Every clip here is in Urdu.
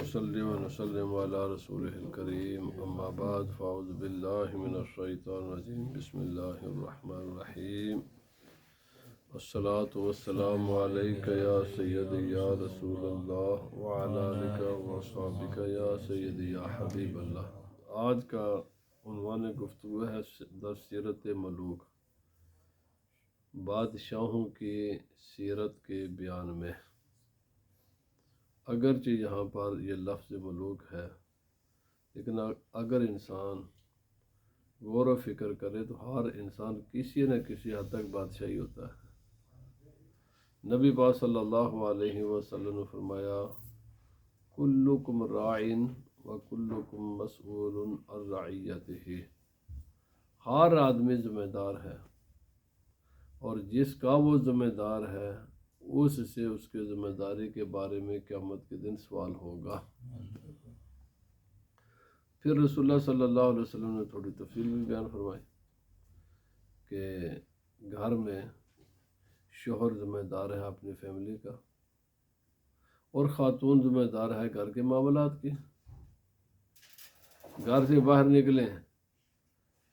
ونصلي ونسلم على رسوله الكريم أما بعد فأعوذ بالله من الشيطان الرجيم بسم الله الرحمن الرحيم والصلاة والسلام عليك يا سيدي يا رسول الله وعلى آلك وصحبك يا سيدي يا حبيب الله۔ آج کا عنوان گفتگو ہے در سیرت ملوک، بادشاہوں کی سیرت کے بیان میں۔ اگرچہ یہاں پر یہ لفظ ملوک ہے، لیکن اگر انسان غور و فکر کرے تو ہر انسان کسی نہ کسی حد تک بادشاہی ہوتا ہے۔ نبی پاک صلی اللہ علیہ وسلم نے فرمایا کلکم راعٍ وکلکم مسئول عن رعیتہ، ہر آدمی ذمہ دار ہے اور جس کا وہ ذمہ دار ہے اس سے اس کے ذمہ داری کے بارے میں قیامت کے دن سوال ہوگا۔ پھر رسول اللہ صلی اللہ علیہ وسلم نے تھوڑی تفصیل بھی بیان فرمائی کہ گھر میں شوہر ذمہ دار ہے اپنی فیملی کا، اور خاتون ذمہ دار ہے گھر کے معاملات کی۔ گھر سے باہر نکلیں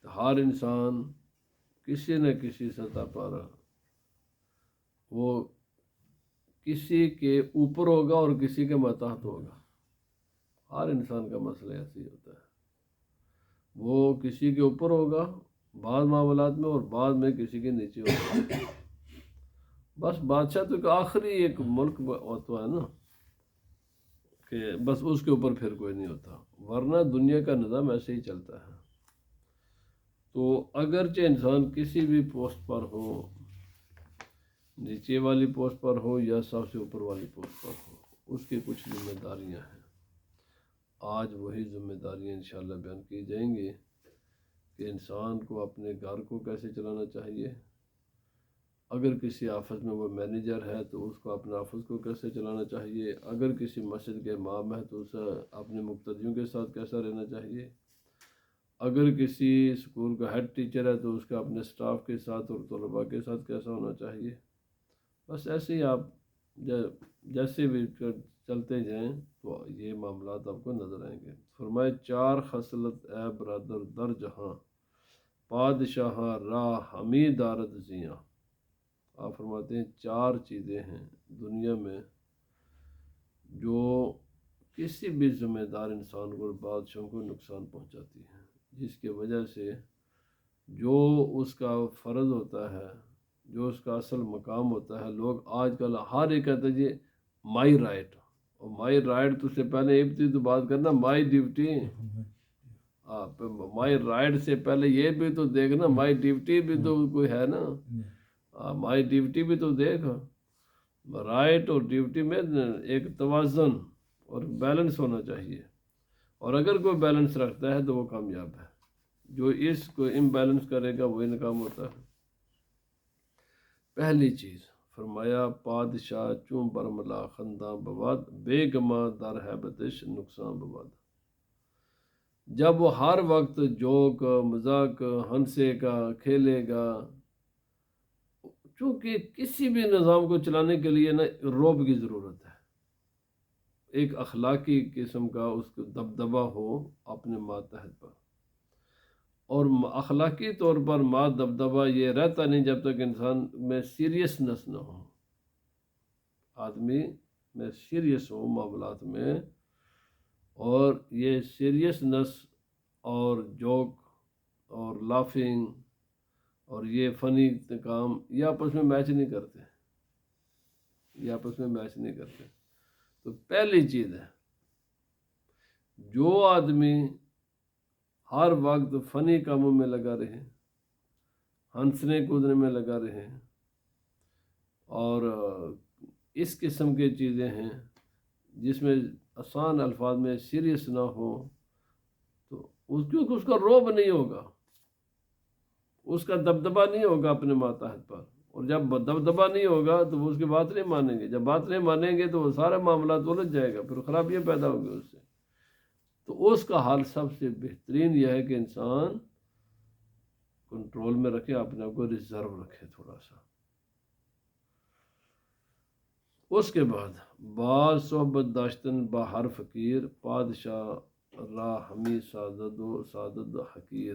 تو ہر انسان کسی نہ کسی سطح پر وہ کسی کے اوپر ہوگا اور کسی کے ماتحت ہوگا۔ ہر انسان کا مسئلہ ایسے ہی ہوتا ہے، وہ کسی کے اوپر ہوگا بعض معاملات میں اور بعض میں کسی کے نیچے ہوگا۔ بس بادشاہ تو ایک آخری ایک ملک ہوتا ہے نا، کہ بس اس کے اوپر پھر کوئی نہیں ہوتا، ورنہ دنیا کا نظام ایسے ہی چلتا ہے۔ تو اگرچہ انسان کسی بھی پوسٹ پر ہو، نیچے والی پوسٹ پر ہو یا سب سے اوپر والی پوسٹ پر ہو، اس کی کچھ ذمہ داریاں ہیں۔ آج وہی ذمہ داریاں انشاءاللہ بیان کی جائیں گی کہ انسان کو اپنے گھر کو کیسے چلانا چاہیے۔ اگر کسی آفس میں وہ مینیجر ہے تو اس کو اپنے آفس کو کیسے چلانا چاہیے۔ اگر کسی مسجد کے امام ہے تو اسے اپنے مقتدیوں کے ساتھ کیسا رہنا چاہیے۔ اگر کسی اسکول کا ہیڈ ٹیچر ہے تو اس کا اپنے سٹاف کے ساتھ اور طلباء کے ساتھ کیسا ہونا چاہیے۔ بس ایسے ہی آپ جیسے بھی چلتے جائیں تو یہ معاملات آپ کو نظر آئیں گے۔ فرمائے چار خصلت اے برادر در جہاں، بادشاہ راہ ہمیں دارد زیاں۔ آپ فرماتے ہیں چار چیزیں ہیں دنیا میں جو کسی بھی ذمہ دار انسان کو اور بادشاہوں کو نقصان پہنچاتی ہیں، جس کی وجہ سے جو اس کا فرض ہوتا ہے، جو اس کا اصل مقام ہوتا ہے، لوگ آج کل ہر ایک کہتے ہیں جی مائی رائٹ، اور مائی رائٹ تو سے پہلے ابتدائی تو بات کرنا مائی ڈیوٹی۔ مائی رائٹ سے پہلے یہ بھی تو دیکھنا مائی ڈیوٹی بھی تو کوئی ہے نا۔ مائی ڈیوٹی بھی تو دیکھ، رائٹ اور ڈیوٹی میں ایک توازن اور بیلنس ہونا چاہیے، اور اگر کوئی بیلنس رکھتا ہے تو وہ کامیاب ہے، جو اس کو امبیلنس کرے گا وہی ناکام ہوتا ہے۔ پہلی چیز فرمایا پادشاہ چوں برملا خنداں بواد، بے گما در ہے بدش نقصان بواد۔ جب وہ ہر وقت جوک مذاق ہنسے گا کھیلے گا، چونکہ کسی بھی نظام کو چلانے کے لیے نا رعب کی ضرورت ہے، ایک اخلاقی قسم کا اس کو دبدبا ہو اپنے ماتحت پر، اور اخلاقی طور پر دبدبا یہ رہتا نہیں جب تک انسان میں سیریسنس نہ ہو، آدمی میں سیریس ہو معاملات میں، اور یہ سیریسنس اور جوک اور لافنگ اور یہ فنی کام یہ آپس میں میچ نہیں کرتے، یہ آپس میں میچ نہیں کرتے۔ تو پہلی چیز ہے جو آدمی ہر وقت فنی کاموں میں لگا رہے، ہنسنے کودنے میں لگا رہے، اور اس قسم کی چیزیں ہیں جس میں آسان الفاظ میں سیریس نہ ہو، تو کیونکہ اس کا رعب نہیں ہوگا، اس کا دبدبا نہیں ہوگا اپنے ماتحت پر، اور جب دبدبا نہیں ہوگا تو وہ اس کی بات نہیں مانیں گے، جب بات نہیں مانیں گے تو وہ سارے معاملات الجھ جائے گا، پھر خرابیاں پیدا ہوں گی اس سے۔ تو اس کا حال سب سے بہترین یہ ہے کہ انسان کنٹرول میں رکھے، اپنے آپ کو ریزرو رکھے تھوڑا سا۔ اس کے بعد بعض صحبت داشتن با ہر فقیر، پادشاہ را ہمی سعادت حقیر،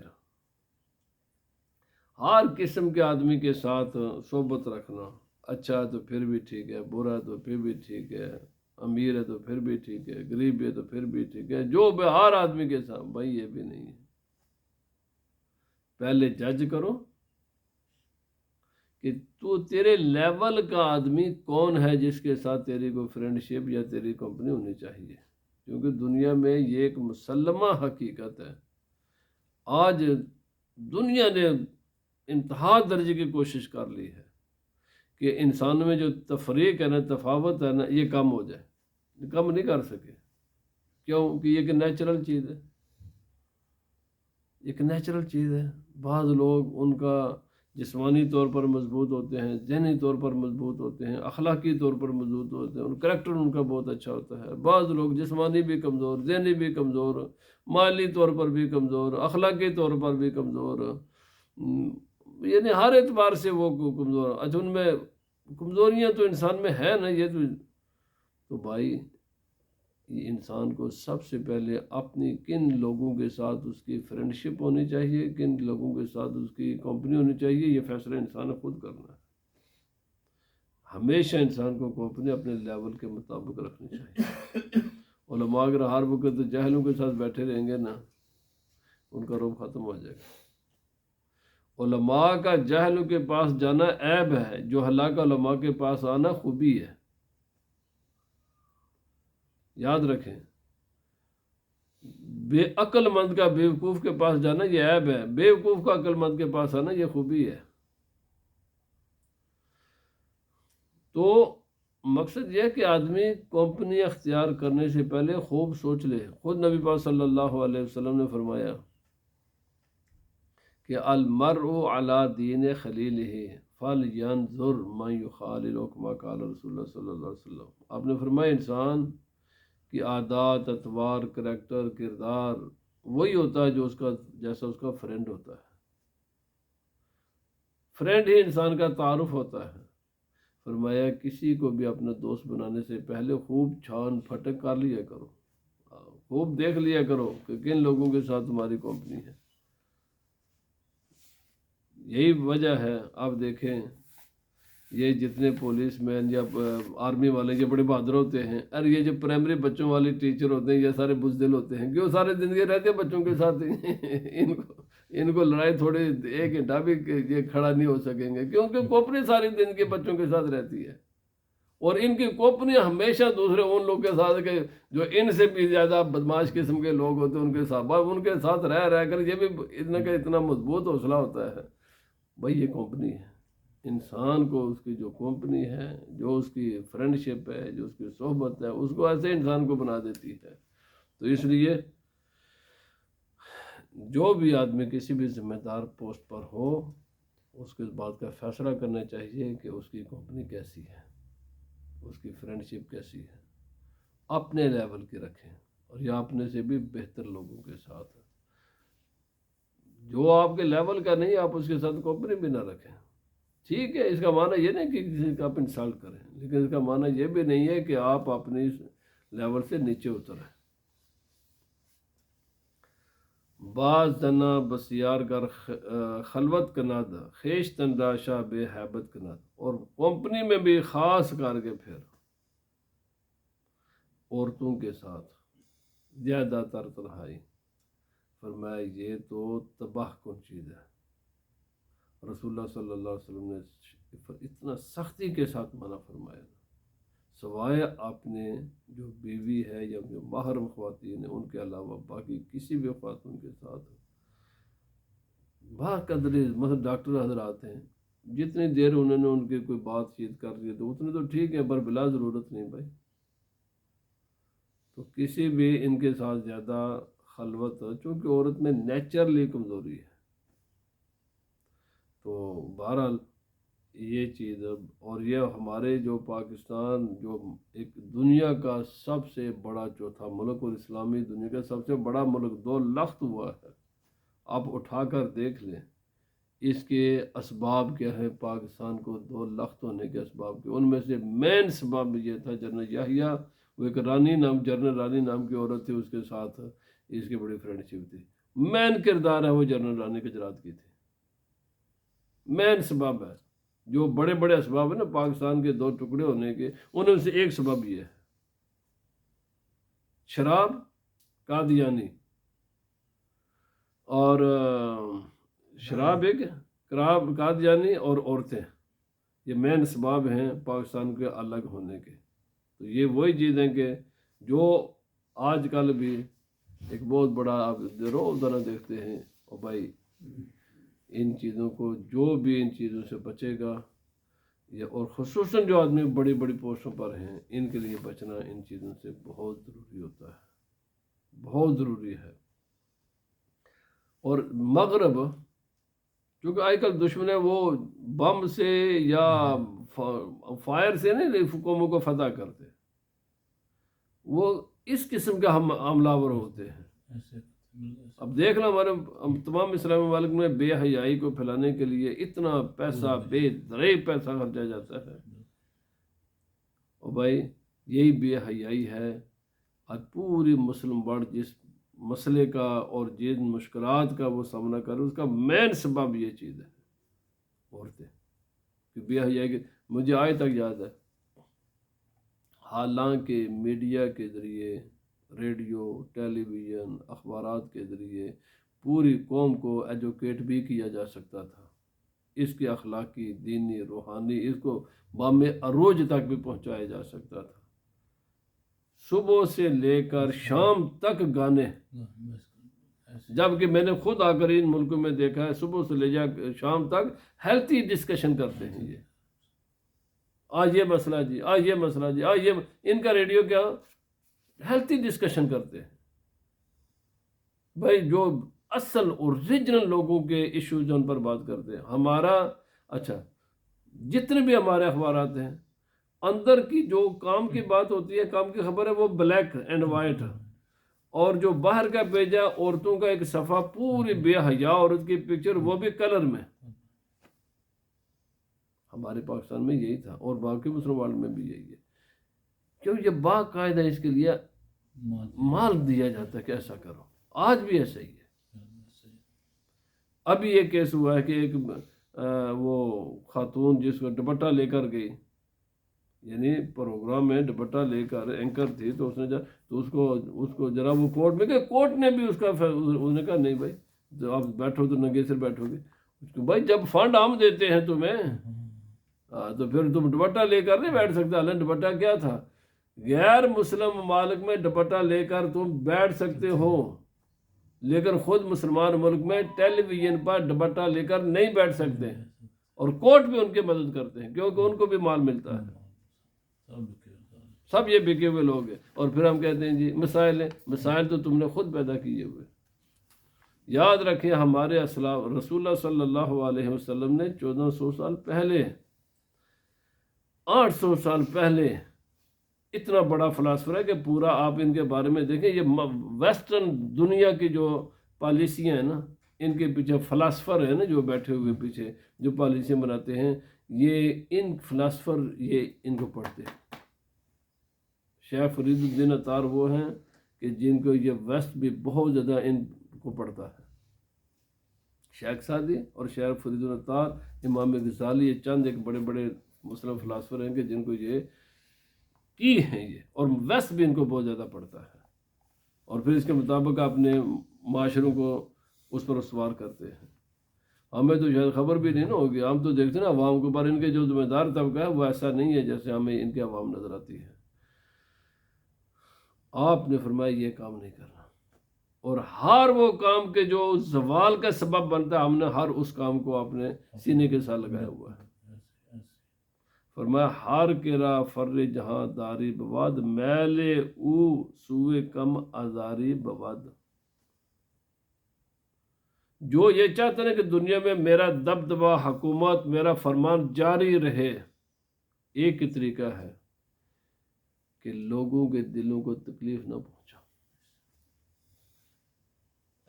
ہر قسم کے آدمی کے ساتھ صحبت رکھنا، اچھا ہے تو پھر بھی ٹھیک ہے، برا ہے تو پھر بھی ٹھیک ہے، امیر ہے تو پھر بھی ٹھیک ہے، غریب ہے تو پھر بھی ٹھیک ہے، جو بھی ہر آدمی کے ساتھ، بھائی یہ بھی نہیں ہے۔ پہلے جج کرو کہ تو تیرے لیول کا آدمی کون ہے جس کے ساتھ تیری کوئی فرینڈ شپ یا تیری کمپنی ہونی چاہیے، کیونکہ دنیا میں یہ ایک مسلمہ حقیقت ہے۔ آج دنیا نے انتہا درجے کی کوشش کر لی ہے کہ انسان میں جو تفریق ہے نا، تفاوت ہے نا، یہ کم ہو جائے، کم نہیں کر سکے۔ کیوں کہ یہ ایک نیچرل چیز ہے، ایک نیچرل چیز ہے۔ بعض لوگ ان کا جسمانی طور پر مضبوط ہوتے ہیں، ذہنی طور پر مضبوط ہوتے ہیں، اخلاقی طور پر مضبوط ہوتے ہیں، ان کریکٹر ان کا بہت اچھا ہوتا ہے۔ بعض لوگ جسمانی بھی کمزور، ذہنی بھی کمزور، مالی طور پر بھی کمزور، اخلاقی طور پر بھی کمزور، یعنی ہر اعتبار سے وہ کمزور۔ اچھا ان میں کمزوریاں تو انسان میں ہے نا، یہ تو بھائی یہ انسان کو سب سے پہلے اپنی کن لوگوں کے ساتھ اس کی فرینڈ شپ ہونی چاہیے، کن لوگوں کے ساتھ اس کی کمپنی ہونی چاہیے، یہ فیصلہ انسان نے خود کرنا ہے۔ ہمیشہ انسان کو کمپنی اپنے لیول کے مطابق رکھنی چاہیے۔ علماء اگر ہر وقت جاہلوں کے ساتھ بیٹھے رہیں گے نا، ان کا روب ختم ہو جائے گا۔ علماء کا جاہلوں کے پاس جانا عیب ہے، جو ہلاک علماء کے پاس آنا خوبی ہے، یاد رکھیں۔ بے عقل مند کا بیوقوف کے پاس جانا یہ عیب ہے، بیوقوف کا عقل مند کے پاس آنا یہ خوبی ہے۔ تو مقصد یہ ہے کہ آدمی کمپنی اختیار کرنے سے پہلے خوب سوچ لے۔ خود نبی پاک صلی اللہ علیہ وسلم نے فرمایا کہ المرء علی دین خلیلہ فلینظر من یخالل، کما قال رسول اللہ صلی اللہ علیہ وسلم۔ آپ نے فرمایا انسان کی عادات، اطوار، کریکٹر، کردار وہی ہوتا ہے جو اس کا جیسا اس کا فرینڈ ہوتا ہے۔ فرینڈ ہی انسان کا تعارف ہوتا ہے۔ فرمایا کسی کو بھی اپنا دوست بنانے سے پہلے خوب چھان پھٹک کر لیا کرو، خوب دیکھ لیا کرو کہ کن لوگوں کے ساتھ تمہاری کمپنی ہے۔ یہی وجہ ہے، آپ دیکھیں یہ جتنے پولیس مین یا آرمی والے یہ بڑے بہادر ہوتے ہیں، اور یہ جو پرائمری بچوں والے ٹیچر ہوتے ہیں یہ سارے بزدل ہوتے ہیں، کیوں سارے زندگی رہتے ہیں بچوں کے ساتھ ان کو لڑائی تھوڑے ایک گھنٹہ بھی یہ کھڑا نہیں ہو سکیں گے، کیونکہ کوپنی ساری دن کے بچوں کے ساتھ رہتی ہے، اور ان کی کوپنی ہمیشہ دوسرے ان لوگ کے ساتھ کہ جو ان سے بھی زیادہ بدماش قسم کے لوگ ہوتے ہیں ان کے ساتھ، ان کے ساتھ رہ کر یہ بھی اتنا مضبوط حوصلہ ہوتا ہے۔ بھائی یہ کمپنی ہے، انسان کو اس کی جو کمپنی ہے، جو اس کی فرینڈ شپ ہے، جو اس کی صحبت ہے، اس کو ایسے انسان کو بنا دیتی ہے۔ تو اس لیے جو بھی آدمی کسی بھی ذمہ دار پوسٹ پر ہو، اس کے بات کا فیصلہ کرنا چاہیے کہ اس کی کمپنی کیسی ہے، اس کی فرینڈ شپ کیسی ہے، اپنے لیول کی رکھیں، اور یا اپنے سے بھی بہتر لوگوں کے ساتھ۔ جو آپ کے لیول کا نہیں آپ اس کے ساتھ کمپنی بھی نہ رکھیں۔ ٹھیک ہے، اس کا معنی یہ نہیں کہ کسی کا آپ انسلٹ کریں، لیکن اس کا معنی یہ بھی نہیں ہے کہ آپ اپنی لیول سے نیچے اتریں۔ بعض زنا بسیار گر خلوت کناد، خیش تنداشا بے حیبت کناد، اور کمپنی میں بھی خاص کر کے پھر عورتوں کے ساتھ زیادہ تر تنہائی، فرمایا یہ تو تباہ کن چیز ہے۔ رسول اللہ صلی اللہ علیہ وسلم نے اتنا سختی کے ساتھ منع فرمایا، سوائے آپ نے جو بیوی ہے یا جو محرم خواتین ہیں ان کے علاوہ باقی کسی بھی خاتون کے ساتھ قدرے، مثلا ڈاکٹر حضرات ہیں، جتنی دیر انہوں نے ان کی کوئی بات چیت کر لی تو اتنے تو ٹھیک ہے، پر بلا ضرورت نہیں بھائی۔ تو کسی بھی ان کے ساتھ زیادہ خلوت، چونکہ عورت میں نیچرلی کمزوری ہے، تو بہرحال یہ چیز، اور یہ ہمارے جو پاکستان جو ایک دنیا کا سب سے بڑا چوتھا ملک اور اسلامی دنیا کا سب سے بڑا ملک 2 لخت ہوا ہے، آپ اٹھا کر دیکھ لیں اس کے اسباب کیا ہے، پاکستان کو 2 لخت ہونے کے اسباب کے، ان میں سے مین سبب یہ تھا جنرل یحییٰ، وہ ایک جنرل رانی نام کی عورت تھی، اس کے ساتھ اس کی بڑی فرینڈ شپ تھی، مین کردار ہے وہ جنرل رانی گجرات کی تھی، مین سبب ہے۔ جو بڑے بڑے اسباب ہیں نا پاکستان کے 2 ٹکڑے ہونے کے، ان میں سے ایک سبب یہ ہے، شراب، قادیانی، اور شراب ایک، قادیانی اور عورتیں، یہ مین اسباب ہیں پاکستان کے الگ ہونے کے۔ تو یہ وہی چیز ہیں کہ جو آج کل بھی ایک بہت بڑا آپ روزانہ دیکھتے ہیں، اور بھائی ان چیزوں کو، جو بھی ان چیزوں سے بچے گا، اور خصوصاً جو آدمی بڑی بڑی پوسٹوں پر ہیں، ان کے لیے بچنا ان چیزوں سے بہت ضروری ہوتا ہے، بہت ضروری ہے۔ اور مغرب کیونکہ آج کل دشمن ہے، وہ بم سے یا فائر سے نہیں قوموں کو فتح کرتے، وہ اس قسم کا حملہ آور ہوتے ہیں۔ اب دیکھنا ہمارے تمام اسلامی ممالک میں بے حیائی کو پھیلانے کے لیے اتنا پیسہ، بے درے پیسہ خرچا جاتا ہے، اور بھائی یہی بے حیائی ہے۔ آج پوری مسلم ورلڈ جس مسئلے کا اور جن مشکلات کا وہ سامنا کر رہے، اس کا مین سبب یہ چیز ہے، عورتیں، کہ بے حیائی کے۔ مجھے آج تک یاد ہے، حالانکہ میڈیا کے ذریعے، ریڈیو، ٹیلی ویژن، اخبارات کے ذریعے پوری قوم کو ایجوکیٹ بھی کیا جا سکتا تھا، اس کے اخلاقی، دینی، روحانی، اس کو بام عروج تک بھی پہنچایا جا سکتا تھا۔ صبح سے لے کر شام تک گانے، جبکہ میں نے خود آ کر ان ملکوں میں دیکھا ہے، صبح سے لے جا شام تک ہیلتھی ڈسکشن کرتے ہیں، یہ آج یہ مسئلہ جی، آج یہ مسئلہ جی، آج یہ، ان کا ریڈیو کیا ہیلتھی ڈسکشن کرتے ہیں۔ بھائی جو اصل اوریجنل لوگوں کے ایشوز ان پر بات کرتے ہیں۔ ہمارا اچھا جتنے بھی ہمارے اخبارات ہیں، اندر کی جو کام کی بات ہوتی ہے، کام کی خبر ہے، وہ بلیک اینڈ وائٹ، اور جو باہر کا بھیجا عورتوں کا ایک صفحہ پوری بے حیا عورت کی پکچر، وہ بھی کلر میں۔ ہمارے پاکستان میں یہی تھا، اور باقی مسلم ورلڈ میں بھی یہی ہے، کیوں یہ باقاعدہ اس کے لیے مال دیا جاتا ہے کہ ایسا کرو، آج بھی ایسا ہی ہے۔ ابھی یہ کیس ہوا ہے کہ ایک وہ خاتون جس کو دوپٹہ لے کر گئی، یعنی پروگرام میں دوپٹہ لے کر اینکر تھی، تو اس نے تو اس کو ذرا وہ کورٹ میں گئے، کورٹ نے بھی اس نے کہا نہیں بھائی، جب آپ بیٹھو تو ننگے سر بیٹھو گے، بھائی جب فنڈ ہم دیتے ہیں تمہیں، تو پھر تم دوپٹہ لے کر نہیں بیٹھ سکتے۔ حالانکہ دوپٹہ کیا تھا، غیر مسلم ممالک میں دوپٹہ لے کر تم بیٹھ سکتے ہو، لیکن خود مسلمان ملک میں ٹیلی ویژن پر دوپٹہ لے کر نہیں بیٹھ سکتے، اور کورٹ بھی ان کی مدد کرتے ہیں، کیونکہ ان کو بھی مال ملتا ہے۔ سب یہ بکے ہوئے لوگ ہیں، اور پھر ہم کہتے ہیں جی مسائل ہیں، مسائل تو تم نے خود پیدا کیے ہوئے۔ یاد رکھیں ہمارے اسلاف رسول اللہ صلی اللہ علیہ وسلم نے 1400 سال پہلے، 800 سال پہلے، اتنا بڑا فلاسفر ہے کہ پورا آپ ان کے بارے میں دیکھیں، یہ ویسٹرن دنیا کی جو پالیسیاں ہیں نا، ان کے پیچھے فلاسفر ہیں نا جو بیٹھے ہوئے پیچھے جو پالیسیاں بناتے ہیں، یہ ان فلاسفر یہ ان کو پڑھتے ہیں۔ شیخ فرید الدین عطار وہ ہیں کہ جن کو یہ ویسٹ بھی بہت زیادہ ان کو پڑھتا ہے۔ شیخ سعدی اور شیخ فرید العطار، امام غزالی، یہ چند ایک بڑے بڑے مسلم فلاسفر ہیں کہ جن کو یہ کی ہیں یہ، اور ویسٹ بھی ان کو بہت زیادہ پڑھتا ہے، اور پھر اس کے مطابق اپنے معاشروں کو اس پر استوار کرتے ہیں۔ ہمیں تو شاید خبر بھی نہیں نا ہوگی، ہم تو دیکھتے ہیں نا عوام کے، پر ان کے جو ذمہ دار طبقہ ہے وہ ایسا نہیں ہے جیسے ہمیں ان کے عوام نظر آتی ہے۔ آپ نے فرمایا یہ کام نہیں کرنا، اور ہر وہ کام کے جو زوال کا سبب بنتا ہے، ہم نے ہر اس کام کو اپنے سینے کے ساتھ لگایا ہوا ہے۔ فرمایا ہر کرا فر جہاں داری بواد، میلے او سوئے کم آزاری بواد۔ جو یہ چاہتے ہیں کہ دنیا میں میرا دبدبہ، حکومت، میرا فرمان جاری رہے، ایک ہی طریقہ ہے کہ لوگوں کے دلوں کو تکلیف نہ پہنچا۔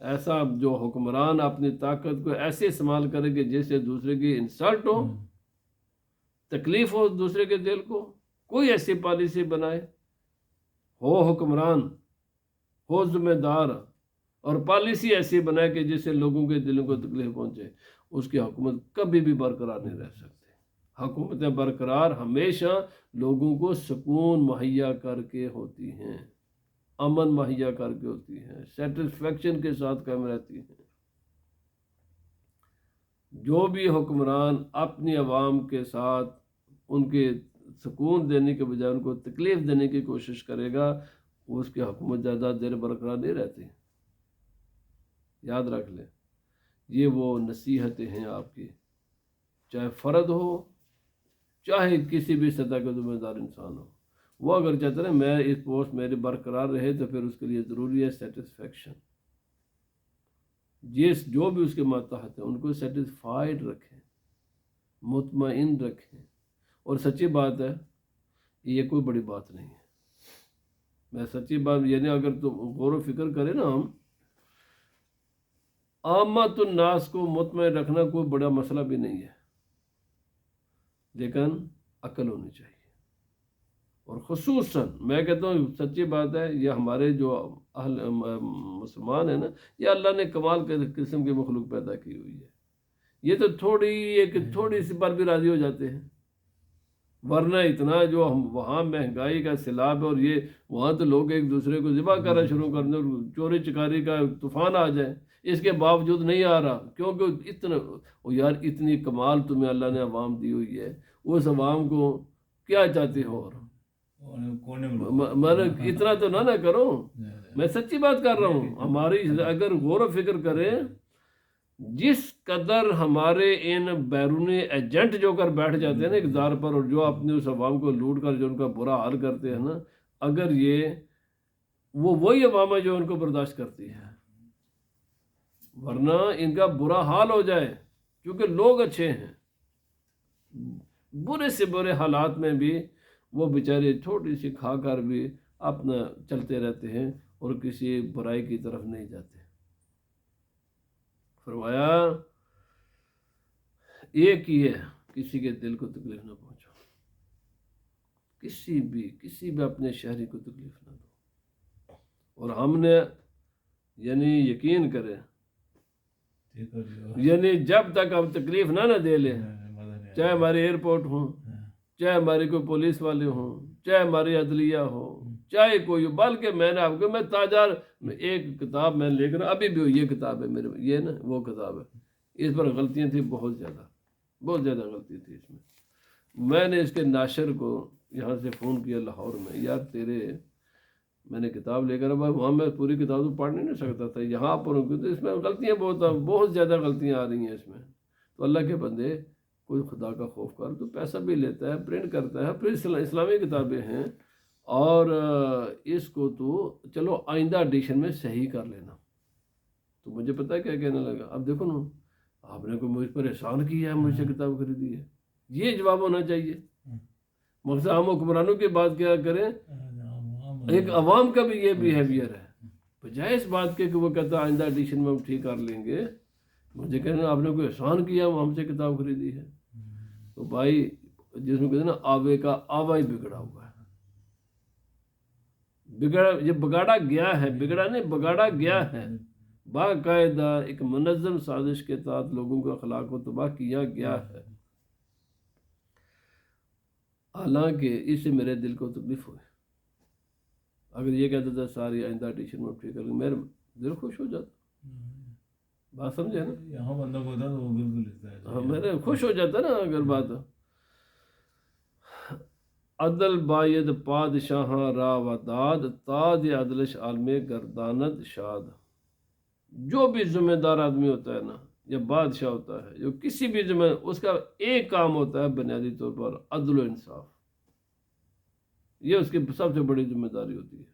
ایسا جو حکمران اپنی طاقت کو ایسے استعمال کرے کہ جس سے دوسرے کی انسلٹ ہو، تکلیف ہو دوسرے کے دل کو، کوئی ایسی پالیسی بنائے، ہو حکمران، ہو ذمہ دار، اور پالیسی ایسی بنائے کہ جس سے لوگوں کے دلوں کو تکلیف پہنچے، اس کی حکومت کبھی بھی برقرار نہیں رہ سکتی۔ حکومتیں برقرار ہمیشہ لوگوں کو سکون مہیا کر کے ہوتی ہیں، امن مہیا کر کے ہوتی ہیں، سیٹسفیکشن کے ساتھ قائم رہتی ہیں۔ جو بھی حکمران اپنی عوام کے ساتھ ان کے سکون دینے کے بجائے ان کو تکلیف دینے کی کوشش کرے گا، اس کی حکومت زیادہ دیر برقرار نہیں رہتی۔ یاد رکھ لیں، یہ وہ نصیحتیں ہیں آپ کی، چاہے فرد ہو چاہے کسی بھی سطح کا ذمہ دار انسان ہو، وہ اگر چاہتے ہیں میں اس پوسٹ میری برقرار رہے تو پھر اس کے لیے ضروری ہے سیٹسفیکشن۔ جو بھی اس کے ماتحت ہیں ان کو سیٹسفائیڈ رکھیں، مطمئن رکھیں۔ اور سچی بات ہے، یہ کوئی بڑی بات نہیں ہے۔ میں سچی بات یعنی اگر تو غور و فکر کریں نا، ہم عامت الناس کو مطمئن رکھنا کوئی بڑا مسئلہ بھی نہیں ہے، لیکن عقل ہونی چاہیے۔ اور خصوصاً میں کہتا ہوں سچی بات ہے، یہ ہمارے جو مسلمان ہیں نا، یہ اللہ نے کمال کے قسم کی مخلوق پیدا کی ہوئی ہے۔ یہ تو تھوڑی سی پر بھی راضی ہو جاتے ہیں، ورنہ اتنا جو وہاں مہنگائی کا سیلاب ہے، اور یہ وہاں تو لوگ ایک دوسرے کو ذبح کرنا شروع کر دیں، چوری چکاری کا طوفان آ جائے، اس کے باوجود نہیں آ رہا، کیونکہ یار اتنی کمال تمہیں اللہ نے عوام دی ہوئی ہے، اس عوام کو کیا چاہتے ہو؟ میں اتنا تو نہ کرو، میں سچی بات کر رہا ہوں۔ ہماری اگر غور و فکر کریں، جس قدر ہمارے ان بیرونی ایجنٹ جو کر بیٹھ جاتے ہیں نا اقتدار پر، اور جو اپنے اس عوام کو لوٹ کر جو ان کا برا حال کرتے ہیں نا، اگر وہی عوام ہے جو ان کو برداشت کرتی ہے، ورنہ ان کا برا حال ہو جائے، کیونکہ لوگ اچھے ہیں، برے سے برے حالات میں بھی وہ بیچارے چھوٹی سی کھا کر بھی اپنا چلتے رہتے ہیں اور کسی برائی کی طرف نہیں جاتے۔ فرمایا ایک ہی ہے، کسی کے دل کو تکلیف نہ پہنچاؤ، کسی بھی اپنے شہری کو تکلیف نہ دو۔ اور ہم نے یعنی یقین کریں، یعنی جب تک ہم تکلیف نہ دے لیں، چاہے ہمارے ایئرپورٹ ہوں، چاہے ہمارے کوئی پولیس والے ہوں، چاہے ہماری عدلیہ ہو، چاہے کوئی، بلکہ میں نے آپ کو تاجر ایک کتاب میں لے کر ابھی بھی یہ کتاب ہے میرے، یہ نا وہ کتاب ہے، اس پر غلطیاں تھیں، بہت زیادہ غلطی تھی اس میں نے اس کے ناشر کو یہاں سے فون کیا لاہور میں، یار میں نے کتاب لے کر وہاں میں پوری کتاب تو پڑھ نہیں سکتا تھا، یہاں پر اس میں غلطیاں بہت زیادہ غلطیاں آ رہی ہیں اس میں۔ تو اللہ کے بندے، کوئی خدا کا خوف کر، تو پیسہ بھی لیتا ہے، پرنٹ کرتا ہے، پھر اسلامی کتابیں ہیں، اور اس کو تو چلو آئندہ ایڈیشن میں صحیح کر لینا۔ تو مجھے پتہ ہے کیا کہنے لگا، اب دیکھو نا، آپ نے کوئی مجھ پر احسان کیا ہے، مجھ سے کتاب خریدی ہے، یہ جواب ہونا چاہیے۔ مقصد ہم حکمرانوں کی بات کیا کریں، ایک عوام کا بھی یہ بیہیویئر ہے، بجائے اس بات کے کہ وہ کہتا ہے آئندہ ایڈیشن میں ہم ٹھیک کر لیں گے، مجھے کہنا آپ نے کوئی احسان کیا، ہم سے کتاب خریدی ہے۔ تو بھائی، جس میں کہتے ہیں نا، آوے کا آوا ہی بگڑا ہوا ہے، یہ بگاڑا گیا ہے، باقاعدہ ایک منظم سازش کے تحت لوگوں کے اخلاق کو تباہ کیا گیا ہے۔ حالانکہ اس سے میرے دل کو تکلیف ہوئی، اگر یہ کہتا تھا ساری آئندہ ایڈیشن میں ٹھیک کر لیں، میرا دل خوش ہو جاتا، بات سمجھے نا، یہاں بندہ کو ہوتا تو وہ بالکل ہاں، میرا خوش ہو جاتا نا اگر بات۔ عدل باید پادشاہاں را و داد، تاج عدلش عالم گرداند شاد۔ جو بھی ذمہ دار آدمی ہوتا ہے نا، یا بادشاہ ہوتا ہے، جو کسی بھی اس کا ایک کام ہوتا ہے بنیادی طور پر عدل و انصاف، یہ اس کی سب سے بڑی ذمہ داری ہوتی ہے،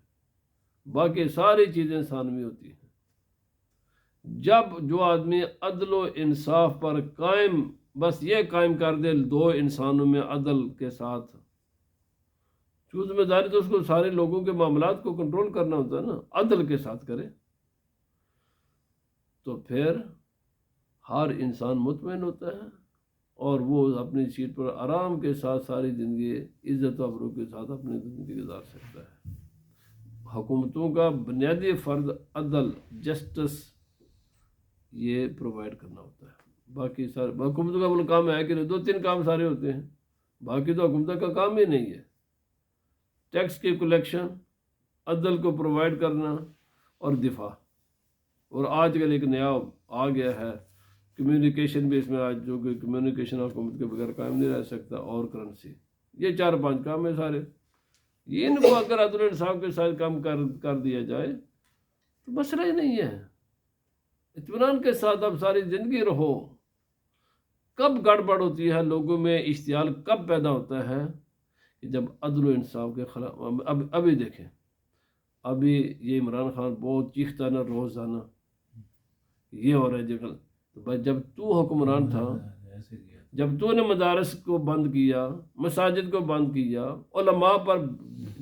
باقی ساری چیزیں ثانوی ہوتی ہیں۔ جب جو آدمی عدل و انصاف پر قائم، بس یہ قائم کر دے دو انسانوں میں عدل کے ساتھ، جو ذمہ داری تو اس کو سارے لوگوں کے معاملات کو کنٹرول کرنا ہوتا ہے نا، عدل کے ساتھ کرے، تو پھر ہر انسان مطمئن ہوتا ہے اور وہ اپنی سیٹ پر آرام کے ساتھ ساری زندگی عزت و ابرو کے ساتھ اپنی زندگی گزار سکتا ہے۔ حکومتوں کا بنیادی فرض عدل، جسٹس یہ پرووائڈ کرنا ہوتا ہے۔ باقی سارے حکومتوں کا کام ہے کہ 2-3 کام سارے ہوتے ہیں، باقی تو حکومت کا کام ہی نہیں ہے۔ ٹیکس کی کلیکشن، عدل کو پرووائڈ کرنا اور دفاع۔ اور آج کل ایک نیا آ گیا ہے کمیونیکیشن بھی، اس میں آج جو کہ کمیونیکیشن حکومت کے بغیر قائم نہیں رہ سکتا، اور کرنسی۔ یہ 4-5 کام ہیں سارے، ان کو اگر عدل و انصاف کے ساتھ کام کر دیا جائے تو مسئلہ ہی نہیں ہے۔ اطمینان کے ساتھ اب ساری زندگی رہو۔ کب گڑبڑ ہوتی ہے لوگوں میں، اشتعال کب پیدا ہوتا ہے کہ جب عدل و انصاف کے خلاف۔ ابھی دیکھیں، ابھی یہ عمران خان بہت چیختا نا روزانہ، یہ ہو رہا ہے جگل۔ تو بھائی جب تو حکمران تھا، جب تو نے مدارس کو بند کیا، مساجد کو بند کیا، علماء پر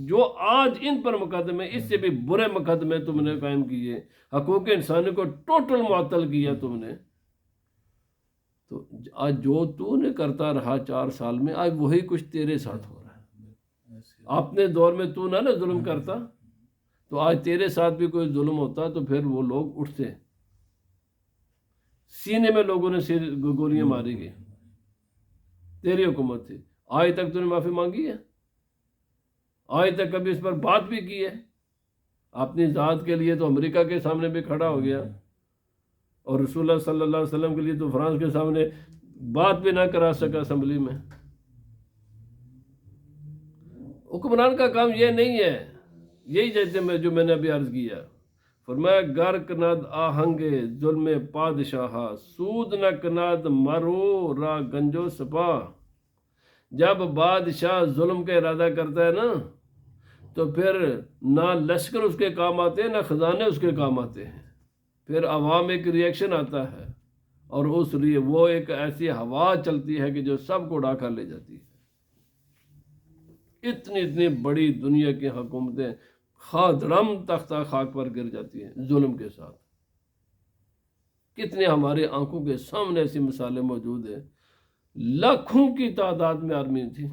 جو آج ان پر مقدمے، اس سے بھی برے مقدمے تم نے قائم کیے، حقوق انسانی کو ٹوٹل معطل کیا تم نے، تو آج جو تو نے کرتا رہا 4 سال میں، آج وہی کچھ تیرے ساتھ ہو رہا ہے۔ اپنے دور میں تو نہ ظلم کرتا، تو آج تیرے ساتھ بھی کوئی ظلم ہوتا تو پھر وہ لوگ اٹھتے، سینے میں لوگوں نے گولیاں ماری گئی۔ تیری حکومت تھی، آج تک تو نے معافی مانگی ہے؟ آج تک کبھی اس پر بات بھی کی ہے؟ اپنی ذات کے لیے تو امریکہ کے سامنے بھی کھڑا ہو گیا، اور رسول اللہ صلی اللہ علیہ وسلم کے لیے تو فرانس کے سامنے بات بھی نہ کرا سکا اسمبلی میں۔ حکمران کا کام یہ نہیں ہے، یہی جیسے جو میں نے ابھی عرض کیا، فرمایا گر کناد آہنگے ظلم پادشاہ، سود نہ کناد مرو را گنجو سپا۔ جب بادشاہ ظلم کا ارادہ کرتا ہے نا، تو پھر نہ لشکر اس کے کام آتے ہیں، نہ خزانے اس کے کام آتے ہیں، پھر عوام ایک ریئیکشن آتا ہے، اور اس لیے وہ ایک ایسی ہوا چلتی ہے کہ جو سب کو اڑا کر لے جاتی ہے۔ اتنی بڑی دنیا کی حکومتیں خادرم تختہ خاک پر گر جاتی ہیں ظلم کے ساتھ۔ کتنے ہمارے آنکھوں کے سامنے ایسی مثالیں موجود ہیں، لاکھوں کی تعداد میں آرمی تھی،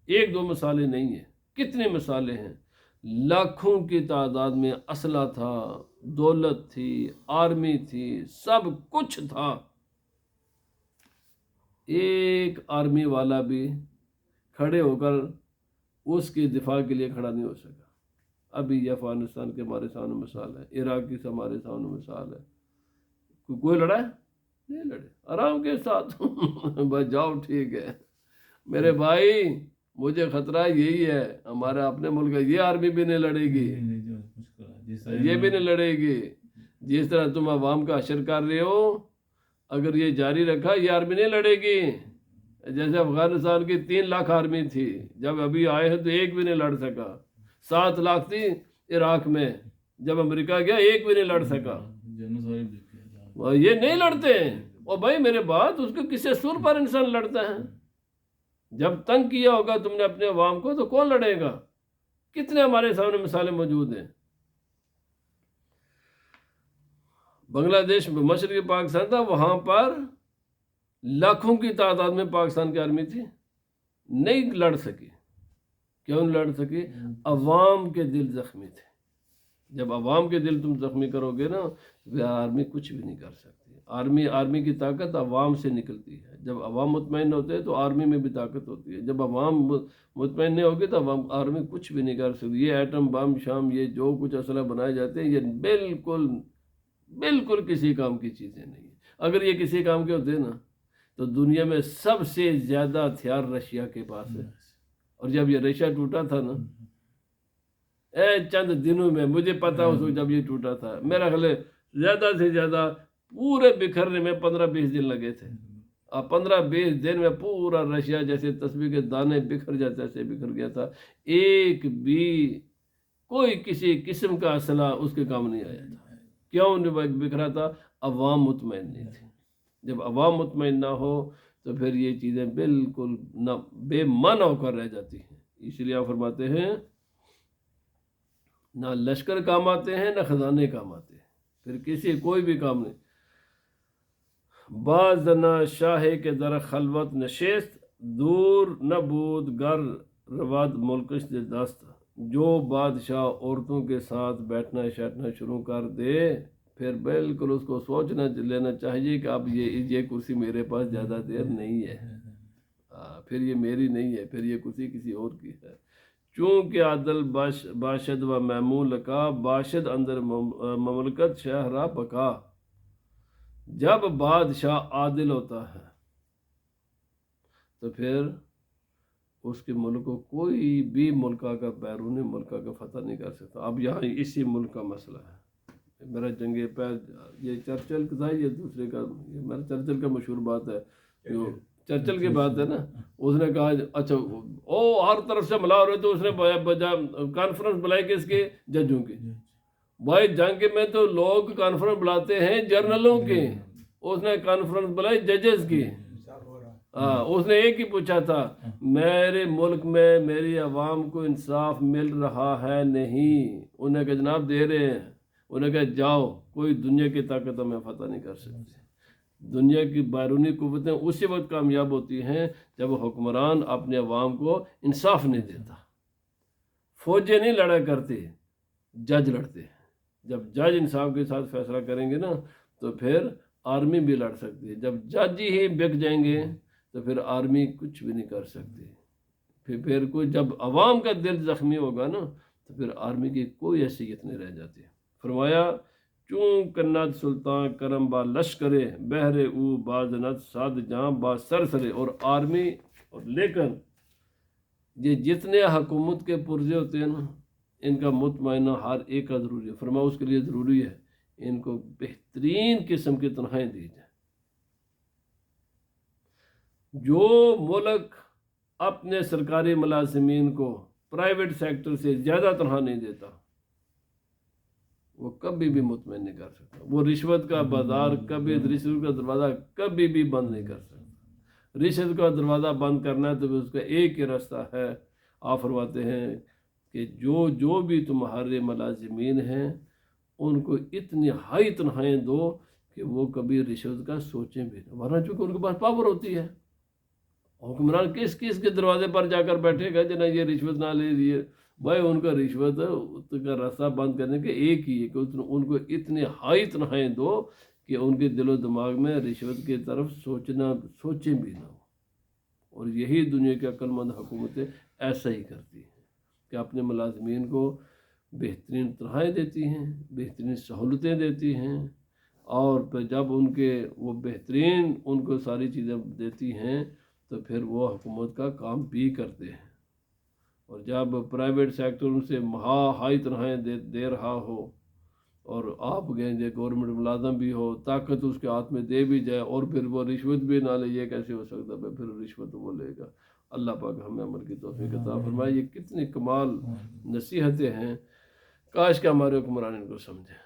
1-2 مثالیں نہیں ہیں، کتنی مثالیں ہیں، لاکھوں کی تعداد میں اسلحہ تھا، دولت تھی، آرمی تھی، سب کچھ تھا، ایک آرمی والا بھی کھڑے ہو کر اس کی دفاع کے لیے کھڑا نہیں ہو سکا۔ ابھی یہ افغانستان کے ہمارے سامنے مثال ہے، عراق کی ہمارے سامنے مثال ہے، کوئی لڑا ہے؟ نہیں لڑے، آرام کے ساتھ بس جاؤ ٹھیک ہے میرے بھائی، مجھے خطرہ یہی ہے، ہمارا اپنے ملک کا یہ آرمی بھی نہیں لڑے گی، یہ بھی نہیں لڑے گی، جس طرح تم عوام کا حشر کر رہے ہو، اگر یہ جاری رکھا یہ آرمی نہیں لڑے گی۔ جیسے افغانستان کی 3 لاکھ آرمی تھی، جب ابھی آئے ہیں تو ایک بھی نہیں لڑ سکا۔ 7 لاکھ تھی عراق میں، جب امریکہ گیا ایک بھی نہیں لڑ سکا۔ یہ نہیں لڑتے، اور بھائی میرے بات، اس کو کسی سر پر انسان لڑتا ہے؟ جب تنگ کیا ہوگا تم نے اپنے عوام کو تو کون لڑے گا؟ کتنے ہمارے سامنے مثالیں موجود ہیں۔ بنگلہ دیش میں مشرقی پاکستان تھا، وہاں پر لاکھوں کی تعداد میں پاکستان کی آرمی تھی، نہیں لڑ سکی۔ کیوں نہیں لڑ سکی؟ عوام کے دل زخمی تھے۔ جب عوام کے دل تم زخمی کرو گے نا، تو آرمی کچھ بھی نہیں کر سکتی۔ آرمی کی طاقت عوام سے نکلتی ہے، جب عوام مطمئن ہوتے ہیں تو آرمی میں بھی طاقت ہوتی ہے، جب عوام مطمئن نہیں ہوگی تو آرمی کچھ بھی نہیں کر سکتی۔ یہ ایٹم بم شام، یہ جو کچھ اسلحہ بنائے جاتے ہیں، یہ بالکل کسی کام کی چیزیں نہیں ہیں۔ اگر یہ کسی کام کے ہوتے نا تو دنیا میں سب سے زیادہ ہتھیار رشیا کے پاس ہے، اور جب یہ رشیا ٹوٹا تھا نا، چند دنوں میں، مجھے پتا اس وقت جب یہ ٹوٹا تھا، میرا خیال ہے زیادہ سے زیادہ پورے بکھرنے میں 15-20 دن لگے تھے، اور 15-20 دن میں پورا رشیا جیسے تسبیح کے دانے بکھر جاتے ایسے بکھر گیا تھا، ایک بھی کوئی کسی قسم کا اسلحہ اس کے کام نہیں آیا تھا۔ کیوں نہیں بکھرا تھا؟ عوام مطمئن نہیں تھی۔ جب عوام مطمئن نہ ہو تو پھر یہ چیزیں بالکل نہ بے معنی ہو کر رہ جاتی ہیں۔ اس لیے آپ فرماتے ہیں نہ لشکر کام آتے ہیں، نہ خزانے کام آتے ہیں، پھر کوئی بھی کام نہیں۔ بازنا شاہ کے در خلوت نشست دور نبود گر رواد ملکش دست. جو بادشاہ عورتوں کے ساتھ بیٹھنا شیٹنا شروع کر دے پھر بالکل اس کو سوچنا لینا چاہیے کہ اب یہ کرسی میرے پاس زیادہ دیر نہیں ہے، پھر یہ میری نہیں ہے، پھر یہ کرسی کسی اور کی ہے. چونکہ عادل باشد و معمول کا باشد اندر مملکت شہرا بکا. جب بادشاہ عادل ہوتا ہے تو پھر اس کے ملک کو کوئی بھی ملکہ کا بیرون ملکہ کا فتح نہیں کر سکتا. اب یہاں اسی ملک کا مسئلہ ہے. میرا جنگ پیر یہ چرچل کا تھا، یہ دوسرے کا، یہ میرا چرچل کا مشہور بات ہے، جو چرچل کی بات ہے نا، اس نے کہا اچھا ہر طرف سے ملا ہو رہے تو اس نے کانفرنس بلائی کس کی؟ ججوں کی. بھائی جنگ میں تو لوگ کانفرنس بلاتے ہیں جرنلوں کی، اس نے کانفرنس بلائی ججز کی. اس نے ایک ہی پوچھا تھا میرے ملک میں میری عوام کو انصاف مل رہا ہے نہیں؟ انہوں نے کہا جناب دے رہے ہیں. انہوں نے کہا جاؤ، کوئی دنیا کی طاقت ہمیں فتح نہیں کر سکتی. دنیا کی بیرونی قوتیں اسی وقت کامیاب ہوتی ہیں جب حکمران اپنے عوام کو انصاف نہیں دیتا. فوجیں نہیں لڑا کرتے، جج لڑتے ہیں. جب جج انصاف کے ساتھ فیصلہ کریں گے نا تو پھر آرمی بھی لڑ سکتی ہے. جب جج ہی بک جائیں گے تو پھر آرمی کچھ بھی نہیں کر سکتی. پھر کوئی جب عوام کا دل زخمی ہوگا نا تو پھر آرمی کی کوئی حیثیت نہیں رہ جاتی. فرمایا چون کنت سلطان کرم با لشکرے بہرے او بازنت ساد جاں با سر سرے. اور آرمی اور لیکن یہ جتنے حکومت کے پرزے ہوتے ہیں نا ان کا مطمئنہ ہر ایک کا ضروری ہے. فرمایا اس کے لیے ضروری ہے ان کو بہترین قسم کی تنخواہیں دی جائیں. جو ملک اپنے سرکاری ملازمین کو پرائیویٹ سیکٹر سے زیادہ تنخواہ نہیں دیتا وہ کبھی بھی مطمئن نہیں کر سکتا. وہ رشوت کا بازار کبھی، رشوت کا دروازہ کبھی بھی بند نہیں کر سکتا. رشوت کا دروازہ بند کرنا ہے تو اس کا ایک ہی راستہ ہے. آپ فرماتے ہیں کہ جو بھی تمہارے ملازمین ہیں ان کو اتنی ہائی تنخواہیں دو کہ وہ کبھی رشوت کا سوچیں بھی نہیں، ورنہ چونکہ ان کے پاس پاور ہوتی ہے. حکمران کس کے دروازے پر جا کر بیٹھے گا جنہیں یہ رشوت نہ لے لیے؟ بھائی ان کا رشوت کا راستہ بند کرنے کے ایک ہی ہے کہ ان کو اتنی ہائی تنخواہیں دو کہ ان کے دل و دماغ میں رشوت کی طرف سوچیں بھی نہ ہو. اور یہی دنیا کی عقل مند حکومتیں ایسا ہی کرتی ہیں کہ اپنے ملازمین کو بہترین تنخواہیں دیتی ہیں، بہترین سہولتیں دیتی ہیں، اور پھر جب ان کے وہ بہترین ان کو ساری چیزیں دیتی ہیں تو پھر وہ حکومت کا کام بھی کرتے ہیں. اور جب پرائیویٹ سیکٹر ان سے ہائی تنخواہیں دے رہا ہو اور آپ گئیں گورنمنٹ ملازم بھی ہو، طاقت اس کے ہاتھ میں دے بھی جائے اور پھر وہ رشوت بھی نہ لے، یہ کیسے ہو سکتا ہے؟ پھر رشوت وہ لے گا. اللہ پاک ہمیں عمل کی توفیق عطا فرمائے. یہ کتنی کمال نصیحتیں ہیں، کاش کہ ہمارے حکمران ان کو سمجھیں.